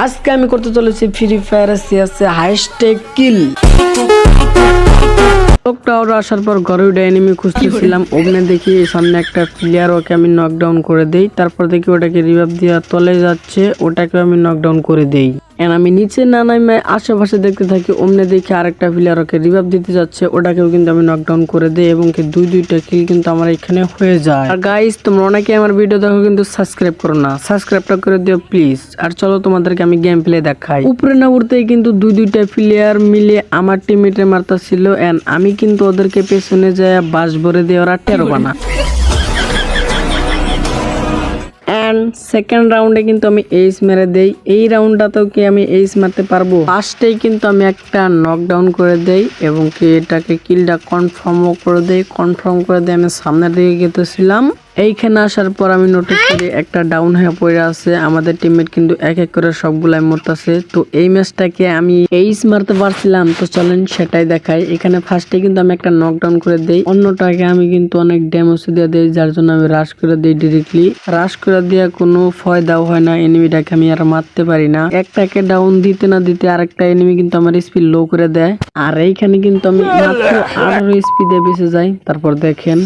আজকে আমি করতে চলেছি ফ্রি ফায়ার সিএসএ হাইস্ট কিল। টাওয়ার আসার পর ঘরে উঠে এনিমি খুঁজতেছিলাম, ওখানে দেখি সামনে একটা প্লেয়ার, ওকে আমি নকডাউন করে দেই। তারপর দেখি ওটাকে রিভাইভ দিয়ে তলে যাচ্ছে, ওটাকে আমি নকডাউন করে দেই। এন্ড আমি নিচে না নামে আশেপাশে দেখতে থাকি, ওমনে দেখি আরেকটা প্লেয়ার ওকে রিভাইভ দিতে যাচ্ছে, ওটাকেও কিন্তু আমি নকডাউন করে দেই এবং কি দুইটা কিল কিন্তু আমার এখানে হয়ে যায়। আর গাইস, তোমরা অনেকে আমার ভিডিও দেখো কিন্তু সাবস্ক্রাইব করো না, সাবস্ক্রাইবটা করে দিও প্লিজ। আর চলো তোমাদেরকে আমি গেম প্লে দেখাই। উপরে না উঠতেই কিন্তু দুইটা প্লেয়ার মিলে আমার টিমমেটে মারতাছিল, এন্ড আমি কিন্তু ওদেরকে পেছনে যায় বাস ভরে দিয়ে ওরা টেরো বানা। এন্ড সেকেন্ড রাউন্ডে কিন্তু আমি এইস মেরে দেই। এই রাউন্ডটাতেও কি আমি এইস মারতে পারবো? ফার্স্টেই কিন্তু আমি একটা নকডাউন করে দেই এবং কি এটাকে কিলটা কনফার্মও করে দেই। কনফার্ম করে দিয়ে আমি সামনের দিকে গেতেছিলাম। এইখানে আসার পর আমি নোটিস করি একটা ডাউন হয়ে পড়ে আছে, আমাদের টিমমেট কিন্তু এক এক করে সবগুলাই মরতেছে। তো এই ম্যাচটাকে আমি এইস মারতে পারছিলাম, তো চলেন সেটাই দেখাই। এখানে ফার্স্টে কিন্তু আমি একটা নকডাউন করে দেই, অন্যটাকে আমি কিন্তু অনেক ড্যামেজ দিয়ে দেই, যার জন্য আমি রাশ করে দেই ডিরেক্টলি। রাশ করে দিয়ে কোনো ফায়দাও হয় না, এনিমিটাকে আমি আর মারতে পারি না। একটাকে ডাউন দিতে না দিতে আরেকটা এনিমি কিন্তু আমার স্পিড লো করে দেয়, আর এইখানে কিন্তু আমি মাত্র 18 স্পিডে বেঁচে যাই। তারপর দেখেন